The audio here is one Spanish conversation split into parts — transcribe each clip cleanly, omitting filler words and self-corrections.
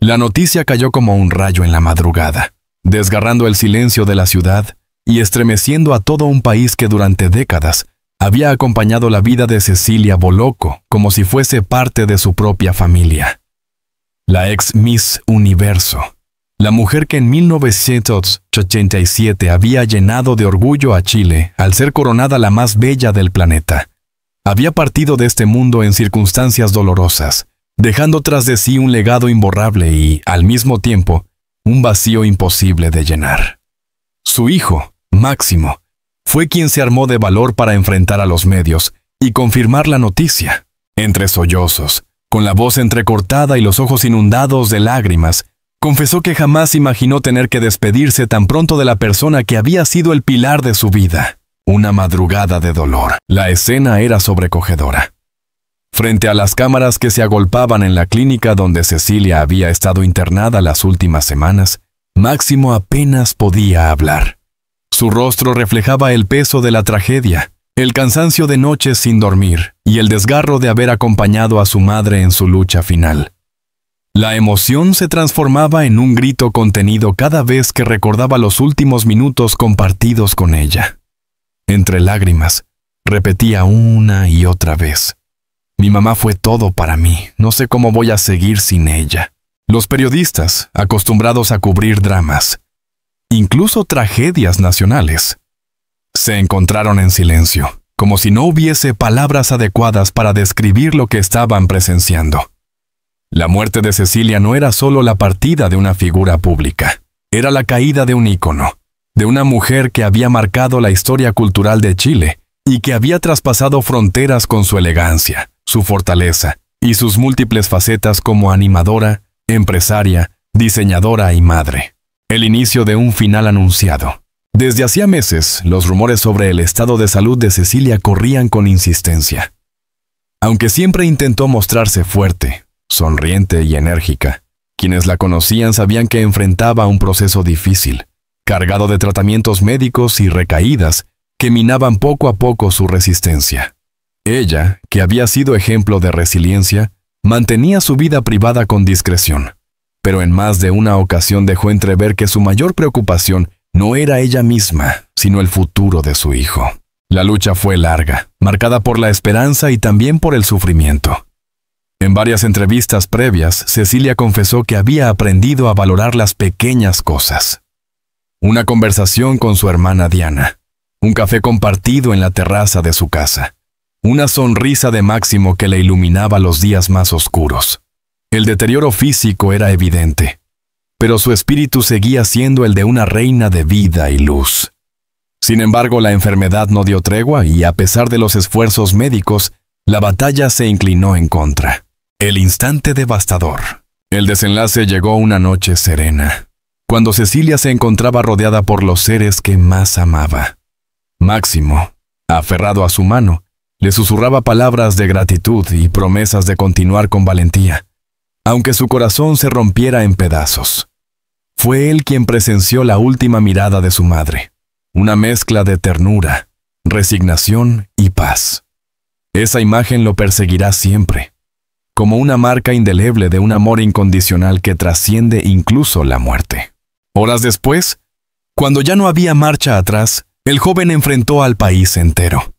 La noticia cayó como un rayo en la madrugada, desgarrando el silencio de la ciudad y estremeciendo a todo un país que durante décadas había acompañado la vida de Cecilia Bolocco como si fuese parte de su propia familia. La ex Miss Universo, la mujer que en 1987 había llenado de orgullo a Chile al ser coronada la más bella del planeta, había partido de este mundo en circunstancias dolorosas, dejando tras de sí un legado imborrable y, al mismo tiempo, un vacío imposible de llenar. Su hijo, Máximo, fue quien se armó de valor para enfrentar a los medios y confirmar la noticia. Entre sollozos, con la voz entrecortada y los ojos inundados de lágrimas, confesó que jamás imaginó tener que despedirse tan pronto de la persona que había sido el pilar de su vida. Una madrugada de dolor. La escena era sobrecogedora. Frente a las cámaras que se agolpaban en la clínica donde Cecilia había estado internada las últimas semanas, Máximo apenas podía hablar. Su rostro reflejaba el peso de la tragedia, el cansancio de noches sin dormir y el desgarro de haber acompañado a su madre en su lucha final. La emoción se transformaba en un grito contenido cada vez que recordaba los últimos minutos compartidos con ella. Entre lágrimas, repetía una y otra vez: mi mamá fue todo para mí, no sé cómo voy a seguir sin ella. Los periodistas, acostumbrados a cubrir dramas, incluso tragedias nacionales, se encontraron en silencio, como si no hubiese palabras adecuadas para describir lo que estaban presenciando. La muerte de Cecilia no era solo la partida de una figura pública, era la caída de un ícono, de una mujer que había marcado la historia cultural de Chile y que había traspasado fronteras con su elegancia, su fortaleza y sus múltiples facetas como animadora, empresaria, diseñadora y madre. El inicio de un final anunciado. Desde hacía meses, los rumores sobre el estado de salud de Cecilia corrían con insistencia. Aunque siempre intentó mostrarse fuerte, sonriente y enérgica, quienes la conocían sabían que enfrentaba un proceso difícil, cargado de tratamientos médicos y recaídas que minaban poco a poco su resistencia. Ella, que había sido ejemplo de resiliencia, mantenía su vida privada con discreción, pero en más de una ocasión dejó entrever que su mayor preocupación no era ella misma, sino el futuro de su hijo. La lucha fue larga, marcada por la esperanza y también por el sufrimiento. En varias entrevistas previas, Cecilia confesó que había aprendido a valorar las pequeñas cosas. Una conversación con su hermana Diana, un café compartido en la terraza de su casa, una sonrisa de Máximo que le iluminaba los días más oscuros. El deterioro físico era evidente, pero su espíritu seguía siendo el de una reina de vida y luz. Sin embargo, la enfermedad no dio tregua y, a pesar de los esfuerzos médicos, la batalla se inclinó en contra. El instante devastador. El desenlace llegó una noche serena, cuando Cecilia se encontraba rodeada por los seres que más amaba. Máximo, aferrado a su mano, le susurraba palabras de gratitud y promesas de continuar con valentía, aunque su corazón se rompiera en pedazos. Fue él quien presenció la última mirada de su madre, una mezcla de ternura, resignación y paz. Esa imagen lo perseguirá siempre, como una marca indeleble de un amor incondicional que trasciende incluso la muerte. Horas después, cuando ya no había marcha atrás, el joven enfrentó al país entero.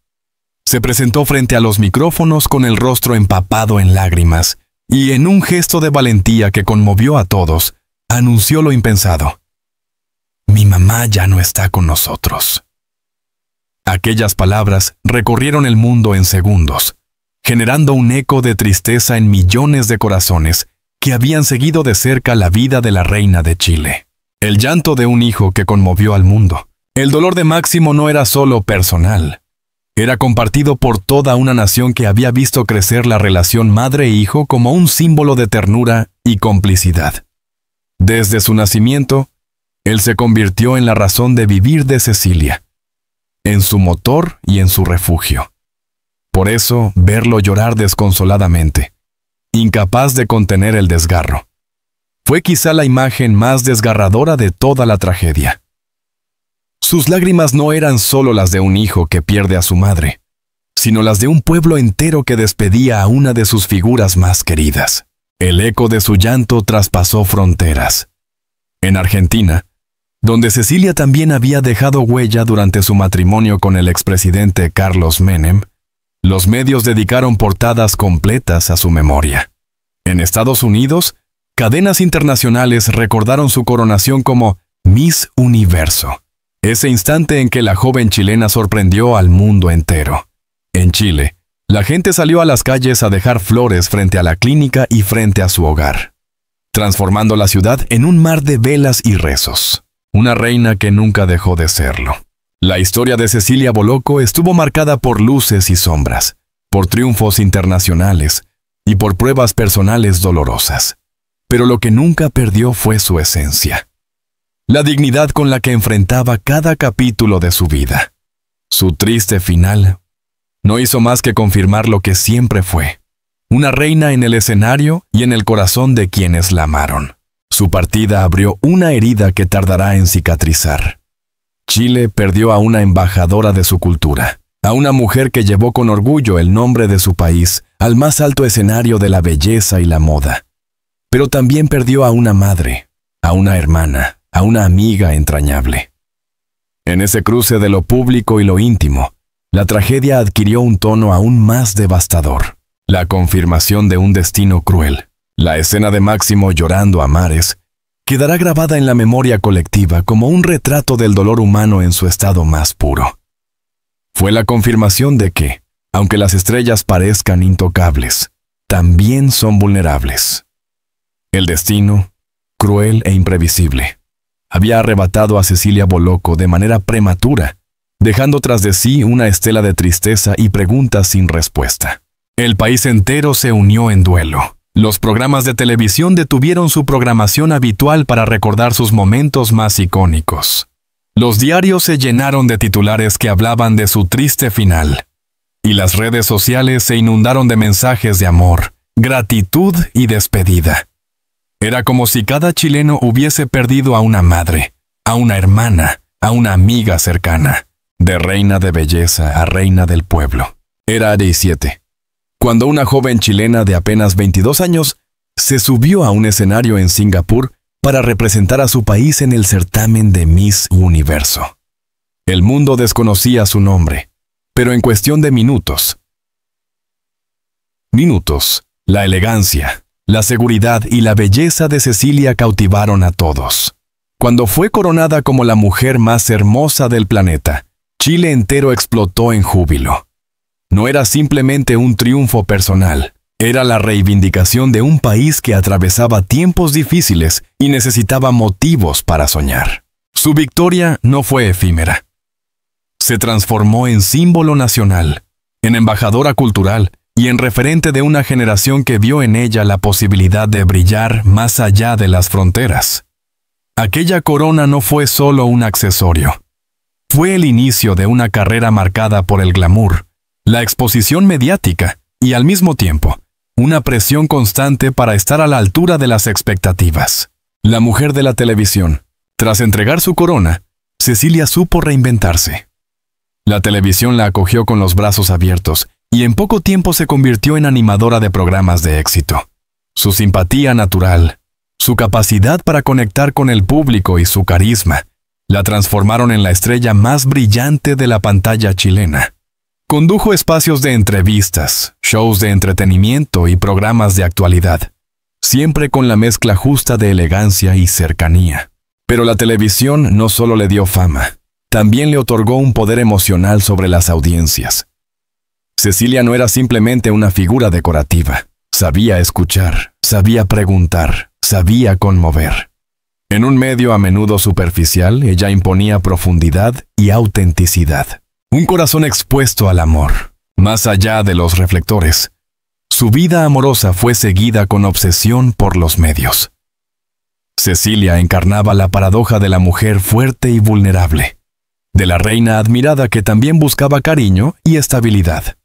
Se presentó frente a los micrófonos con el rostro empapado en lágrimas y, en un gesto de valentía que conmovió a todos, anunció lo impensado: mi mamá ya no está con nosotros. Aquellas palabras recorrieron el mundo en segundos, generando un eco de tristeza en millones de corazones que habían seguido de cerca la vida de la reina de Chile. El llanto de un hijo que conmovió al mundo. El dolor de Máximo no era solo personal. Era compartido por toda una nación que había visto crecer la relación madre-hijo como un símbolo de ternura y complicidad. Desde su nacimiento, él se convirtió en la razón de vivir de Cecilia, en su motor y en su refugio. Por eso, verlo llorar desconsoladamente, incapaz de contener el desgarro, fue quizá la imagen más desgarradora de toda la tragedia. Sus lágrimas no eran solo las de un hijo que pierde a su madre, sino las de un pueblo entero que despedía a una de sus figuras más queridas. El eco de su llanto traspasó fronteras. En Argentina, donde Cecilia también había dejado huella durante su matrimonio con el expresidente Carlos Menem, los medios dedicaron portadas completas a su memoria. En Estados Unidos, cadenas internacionales recordaron su coronación como Miss Universo, ese instante en que la joven chilena sorprendió al mundo entero. En Chile, la gente salió a las calles a dejar flores frente a la clínica y frente a su hogar, transformando la ciudad en un mar de velas y rezos. Una reina que nunca dejó de serlo. La historia de Cecilia Bolocco estuvo marcada por luces y sombras, por triunfos internacionales y por pruebas personales dolorosas. Pero lo que nunca perdió fue su esencia. La dignidad con la que enfrentaba cada capítulo de su vida. Su triste final no hizo más que confirmar lo que siempre fue. Una reina en el escenario y en el corazón de quienes la amaron. Su partida abrió una herida que tardará en cicatrizar. Chile perdió a una embajadora de su cultura, a una mujer que llevó con orgullo el nombre de su país al más alto escenario de la belleza y la moda. Pero también perdió a una madre, a una hermana, a una amiga entrañable. En ese cruce de lo público y lo íntimo, la tragedia adquirió un tono aún más devastador. La confirmación de un destino cruel. La escena de Máximo llorando a mares quedará grabada en la memoria colectiva como un retrato del dolor humano en su estado más puro. Fue la confirmación de que, aunque las estrellas parezcan intocables, también son vulnerables. El destino, cruel e imprevisible, había arrebatado a Cecilia Bolocco de manera prematura, dejando tras de sí una estela de tristeza y preguntas sin respuesta. El país entero se unió en duelo. Los programas de televisión detuvieron su programación habitual para recordar sus momentos más icónicos. Los diarios se llenaron de titulares que hablaban de su triste final, y las redes sociales se inundaron de mensajes de amor, gratitud y despedida. Era como si cada chileno hubiese perdido a una madre, a una hermana, a una amiga cercana, de reina de belleza a reina del pueblo. Era 17. Cuando una joven chilena de apenas 22 años se subió a un escenario en Singapur para representar a su país en el certamen de Miss Universo. El mundo desconocía su nombre, pero en cuestión de minutos, la elegancia, la seguridad y la belleza de Cecilia cautivaron a todos. Cuando fue coronada como la mujer más hermosa del planeta, Chile entero explotó en júbilo. No era simplemente un triunfo personal, era la reivindicación de un país que atravesaba tiempos difíciles y necesitaba motivos para soñar. Su victoria no fue efímera. Se transformó en símbolo nacional, en embajadora cultural y en referente de una generación que vio en ella la posibilidad de brillar más allá de las fronteras. Aquella corona no fue solo un accesorio. Fue el inicio de una carrera marcada por el glamour, la exposición mediática y, al mismo tiempo, una presión constante para estar a la altura de las expectativas. La mujer de la televisión. Tras entregar su corona, Cecilia supo reinventarse. La televisión la acogió con los brazos abiertos y en poco tiempo se convirtió en animadora de programas de éxito. Su simpatía natural, su capacidad para conectar con el público y su carisma la transformaron en la estrella más brillante de la pantalla chilena. Condujo espacios de entrevistas, shows de entretenimiento y programas de actualidad, siempre con la mezcla justa de elegancia y cercanía. Pero la televisión no solo le dio fama, también le otorgó un poder emocional sobre las audiencias. Cecilia no era simplemente una figura decorativa, sabía escuchar, sabía preguntar, sabía conmover. En un medio a menudo superficial, ella imponía profundidad y autenticidad. Un corazón expuesto al amor, más allá de los reflectores. Su vida amorosa fue seguida con obsesión por los medios. Cecilia encarnaba la paradoja de la mujer fuerte y vulnerable, de la reina admirada que también buscaba cariño y estabilidad.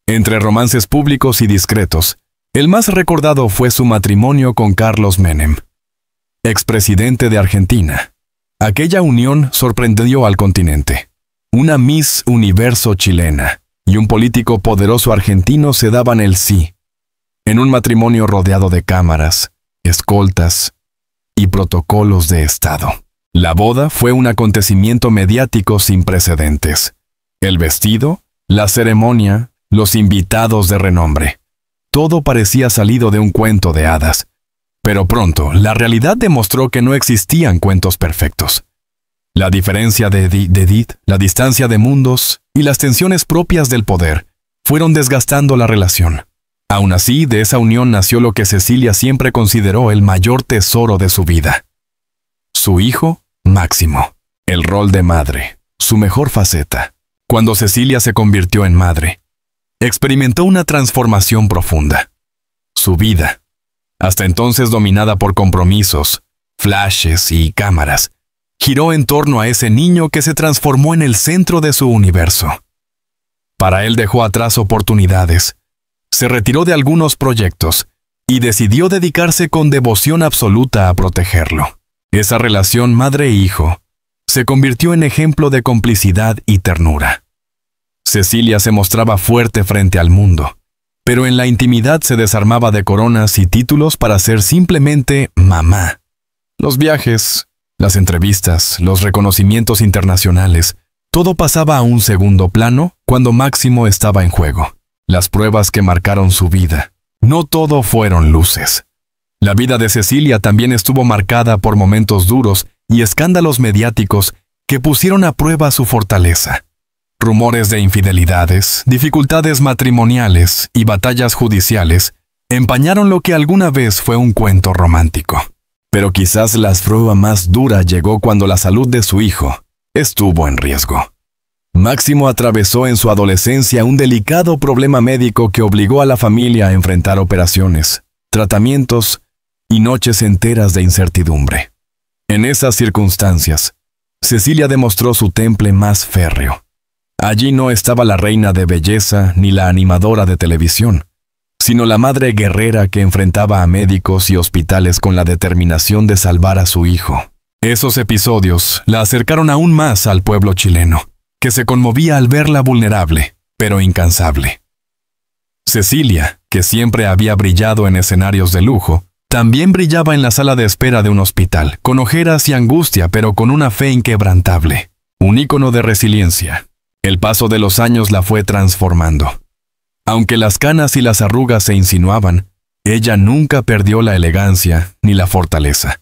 Entre romances públicos y discretos, el más recordado fue su matrimonio con Carlos Menem, expresidente de Argentina. Aquella unión sorprendió al continente. Una Miss Universo chilena y un político poderoso argentino se daban el sí. en un matrimonio rodeado de cámaras, escoltas y protocolos de Estado. La boda fue un acontecimiento mediático sin precedentes. El vestido, la ceremonia, los invitados de renombre. Todo parecía salido de un cuento de hadas. Pero pronto, la realidad demostró que no existían cuentos perfectos. La diferencia de Edith, la distancia de mundos y las tensiones propias del poder fueron desgastando la relación. Aún así, de esa unión nació lo que Cecilia siempre consideró el mayor tesoro de su vida. Su hijo, Máximo. El rol de madre, su mejor faceta. Cuando Cecilia se convirtió en madre, experimentó una transformación profunda. Su vida, hasta entonces dominada por compromisos, flashes y cámaras, giró en torno a ese niño que se transformó en el centro de su universo. Para él dejó atrás oportunidades, se retiró de algunos proyectos y decidió dedicarse con devoción absoluta a protegerlo. Esa relación madre-hijo se convirtió en ejemplo de complicidad y ternura. Cecilia se mostraba fuerte frente al mundo, pero en la intimidad se desarmaba de coronas y títulos para ser simplemente mamá. Los viajes, las entrevistas, los reconocimientos internacionales, todo pasaba a un segundo plano cuando Máximo estaba en juego. Las pruebas que marcaron su vida. No todo fueron luces. La vida de Cecilia también estuvo marcada por momentos duros y escándalos mediáticos que pusieron a prueba su fortaleza. Rumores de infidelidades, dificultades matrimoniales y batallas judiciales empañaron lo que alguna vez fue un cuento romántico. Pero quizás la prueba más dura llegó cuando la salud de su hijo estuvo en riesgo. Máximo atravesó en su adolescencia un delicado problema médico que obligó a la familia a enfrentar operaciones, tratamientos y noches enteras de incertidumbre. En esas circunstancias, Cecilia demostró su temple más férreo. Allí no estaba la reina de belleza ni la animadora de televisión, sino la madre guerrera que enfrentaba a médicos y hospitales con la determinación de salvar a su hijo. Esos episodios la acercaron aún más al pueblo chileno, que se conmovía al verla vulnerable, pero incansable. Cecilia, que siempre había brillado en escenarios de lujo, también brillaba en la sala de espera de un hospital, con ojeras y angustia, pero con una fe inquebrantable. Un ícono de resiliencia. El paso de los años la fue transformando. Aunque las canas y las arrugas se insinuaban, ella nunca perdió la elegancia ni la fortaleza.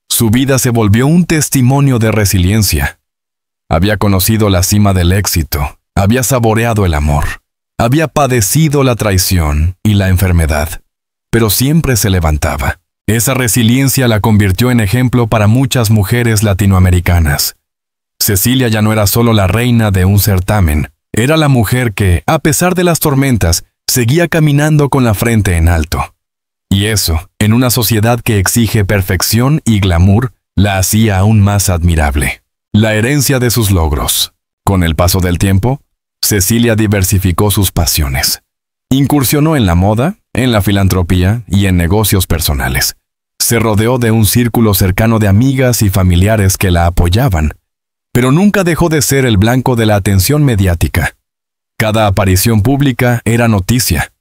Su vida se volvió un testimonio de resiliencia. Había conocido la cima del éxito, había saboreado el amor, había padecido la traición y la enfermedad, pero siempre se levantaba. Esa resiliencia la convirtió en ejemplo para muchas mujeres latinoamericanas. Cecilia ya no era solo la reina de un certamen, era la mujer que, a pesar de las tormentas, seguía caminando con la frente en alto. Y eso, en una sociedad que exige perfección y glamour, la hacía aún más admirable. La herencia de sus logros. Con el paso del tiempo, Cecilia diversificó sus pasiones. Incursionó en la moda, en la filantropía y en negocios personales. Se rodeó de un círculo cercano de amigas y familiares que la apoyaban, pero nunca dejó de ser el blanco de la atención mediática. Cada aparición pública era noticia.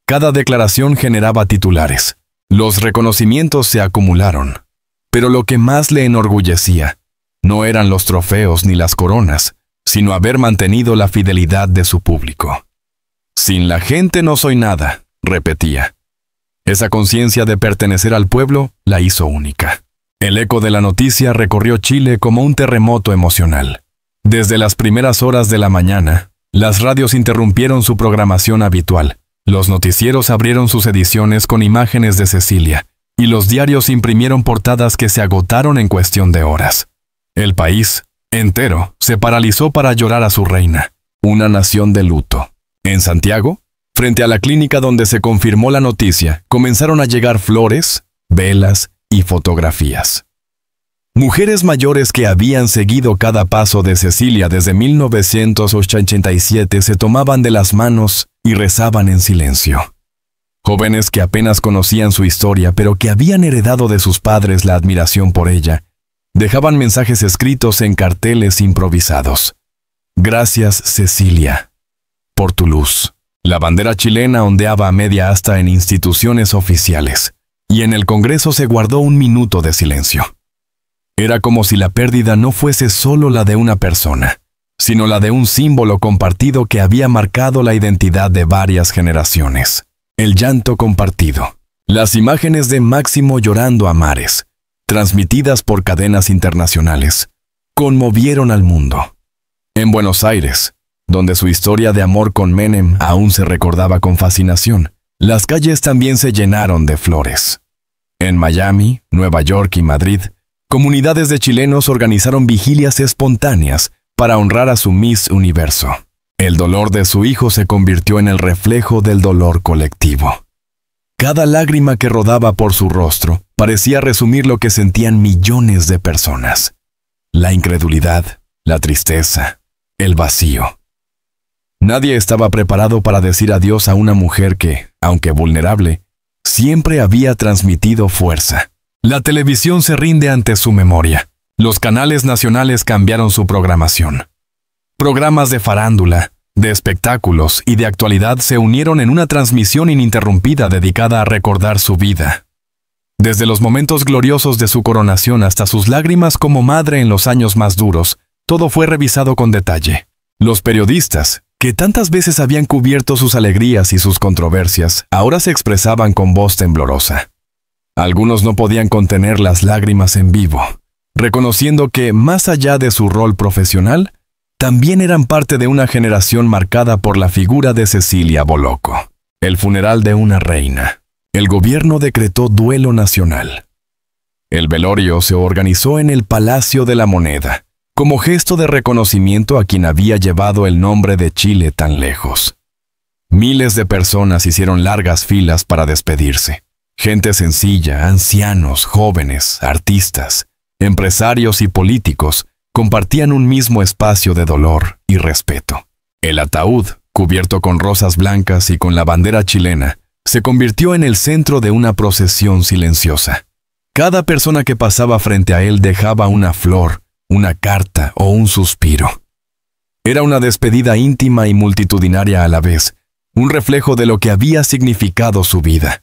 Cada declaración generaba titulares. Los reconocimientos se acumularon. Pero lo que más le enorgullecía no eran los trofeos ni las coronas, sino haber mantenido la fidelidad de su público. Sin la gente no soy nada, repetía. Esa conciencia de pertenecer al pueblo la hizo única. El eco de la noticia recorrió Chile como un terremoto emocional. Desde las primeras horas de la mañana, las radios interrumpieron su programación habitual. Los noticieros abrieron sus ediciones con imágenes de Cecilia, y los diarios imprimieron portadas que se agotaron en cuestión de horas. El país, entero, se paralizó para llorar a su reina, una nación de luto. En Santiago, frente a la clínica donde se confirmó la noticia, comenzaron a llegar flores, velas y fotografías. Mujeres mayores que habían seguido cada paso de Cecilia desde 1987 se tomaban de las manos y rezaban en silencio. Jóvenes que apenas conocían su historia, pero que habían heredado de sus padres la admiración por ella, dejaban mensajes escritos en carteles improvisados. Gracias, Cecilia, por tu luz. La bandera chilena ondeaba a media asta en instituciones oficiales, y en el Congreso se guardó un minuto de silencio. Era como si la pérdida no fuese solo la de una persona, sino la de un símbolo compartido que había marcado la identidad de varias generaciones. El llanto compartido. Las imágenes de Máximo llorando a mares, transmitidas por cadenas internacionales, conmovieron al mundo. En Buenos Aires, donde su historia de amor con Menem aún se recordaba con fascinación, las calles también se llenaron de flores. En Miami, Nueva York y Madrid, comunidades de chilenos organizaron vigilias espontáneas para honrar a su Miss Universo. El dolor de su hijo se convirtió en el reflejo del dolor colectivo. Cada lágrima que rodaba por su rostro parecía resumir lo que sentían millones de personas. La incredulidad, la tristeza, el vacío. Nadie estaba preparado para decir adiós a una mujer que, aunque vulnerable, siempre había transmitido fuerza. La televisión se rinde ante su memoria. Los canales nacionales cambiaron su programación. Programas de farándula, de espectáculos y de actualidad se unieron en una transmisión ininterrumpida dedicada a recordar su vida. Desde los momentos gloriosos de su coronación hasta sus lágrimas como madre en los años más duros, todo fue revisado con detalle. Los periodistas, que tantas veces habían cubierto sus alegrías y sus controversias, ahora se expresaban con voz temblorosa. Algunos no podían contener las lágrimas en vivo, reconociendo que, más allá de su rol profesional, también eran parte de una generación marcada por la figura de Cecilia Bolocco. El funeral de una reina. El gobierno decretó duelo nacional. El velorio se organizó en el Palacio de la Moneda, como gesto de reconocimiento a quien había llevado el nombre de Chile tan lejos. Miles de personas hicieron largas filas para despedirse. Gente sencilla, ancianos, jóvenes, artistas, empresarios y políticos compartían un mismo espacio de dolor y respeto. El ataúd, cubierto con rosas blancas y con la bandera chilena, se convirtió en el centro de una procesión silenciosa. Cada persona que pasaba frente a él dejaba una flor, una carta o un suspiro. Era una despedida íntima y multitudinaria a la vez, un reflejo de lo que había significado su vida.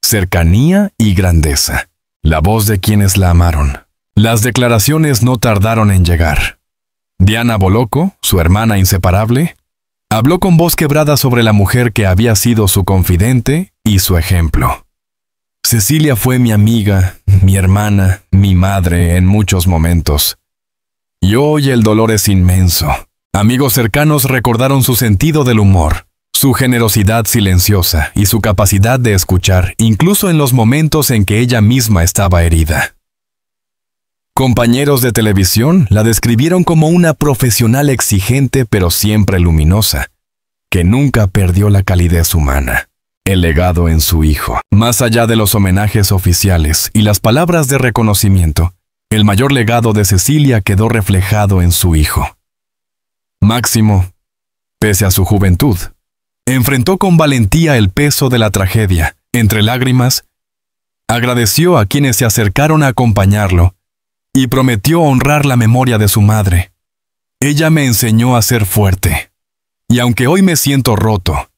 Cercanía y grandeza. La voz de quienes la amaron. Las declaraciones no tardaron en llegar. Diana Bolocco, su hermana inseparable, habló con voz quebrada sobre la mujer que había sido su confidente y su ejemplo. Cecilia fue mi amiga, mi hermana, mi madre en muchos momentos. Y hoy el dolor es inmenso. Amigos cercanos recordaron su sentido del humor, su generosidad silenciosa y su capacidad de escuchar, incluso en los momentos en que ella misma estaba herida. Compañeros de televisión la describieron como una profesional exigente pero siempre luminosa, que nunca perdió la calidez humana. El legado en su hijo. Más allá de los homenajes oficiales y las palabras de reconocimiento, el mayor legado de Cecilia quedó reflejado en su hijo. Máximo, pese a su juventud, enfrentó con valentía el peso de la tragedia. Entre lágrimas, agradeció a quienes se acercaron a acompañarlo y prometió honrar la memoria de su madre. Ella me enseñó a ser fuerte, y aunque hoy me siento roto,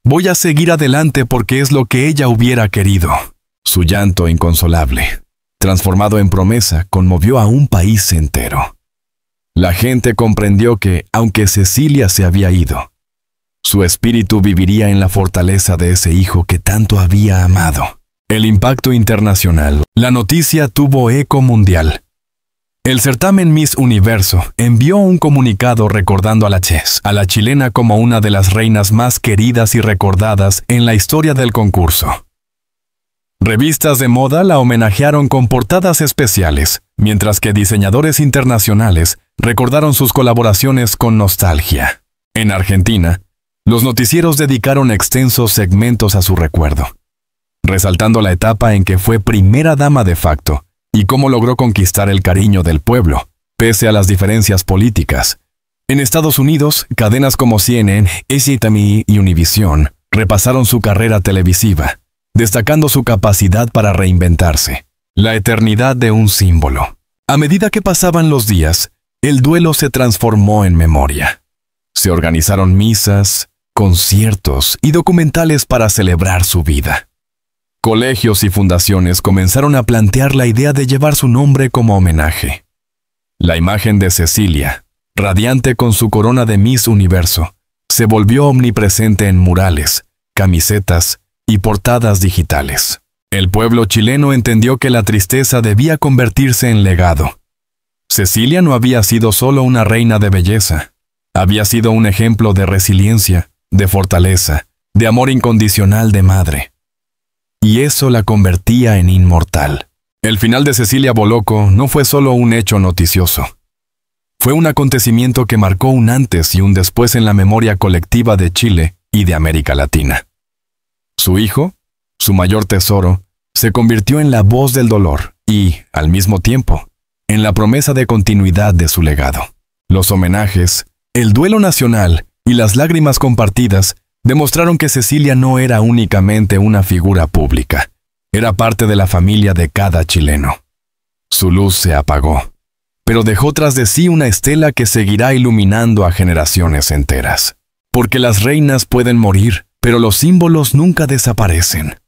voy a seguir adelante porque es lo que ella hubiera querido. Su llanto inconsolable, transformado en promesa, conmovió a un país entero. La gente comprendió que, aunque Cecilia se había ido, su espíritu viviría en la fortaleza de ese hijo que tanto había amado. El impacto internacional. La noticia tuvo eco mundial. El certamen Miss Universo envió un comunicado recordando a la chilena como una de las reinas más queridas y recordadas en la historia del concurso. Revistas de moda la homenajearon con portadas especiales, mientras que diseñadores internacionales recordaron sus colaboraciones con nostalgia. En Argentina, los noticieros dedicaron extensos segmentos a su recuerdo, resaltando la etapa en que fue primera dama de facto y cómo logró conquistar el cariño del pueblo, pese a las diferencias políticas. En Estados Unidos, cadenas como CNN, SNY y Univision repasaron su carrera televisiva, destacando su capacidad para reinventarse, la eternidad de un símbolo. A medida que pasaban los días, el duelo se transformó en memoria. Se organizaron misas, conciertos y documentales para celebrar su vida. Colegios y fundaciones comenzaron a plantear la idea de llevar su nombre como homenaje. La imagen de Cecilia, radiante con su corona de Miss Universo, se volvió omnipresente en murales, camisetas y portadas digitales. El pueblo chileno entendió que la tristeza debía convertirse en legado. Cecilia no había sido solo una reina de belleza, había sido un ejemplo de resiliencia, de fortaleza, de amor incondicional de madre. Y eso la convertía en inmortal. El final de Cecilia Bolocco no fue solo un hecho noticioso. Fue un acontecimiento que marcó un antes y un después en la memoria colectiva de Chile y de América Latina. Su hijo, su mayor tesoro, se convirtió en la voz del dolor y, al mismo tiempo, en la promesa de continuidad de su legado. Los homenajes, el duelo nacional y las lágrimas compartidas demostraron que Cecilia no era únicamente una figura pública, era parte de la familia de cada chileno. Su luz se apagó, pero dejó tras de sí una estela que seguirá iluminando a generaciones enteras. Porque las reinas pueden morir, pero los símbolos nunca desaparecen.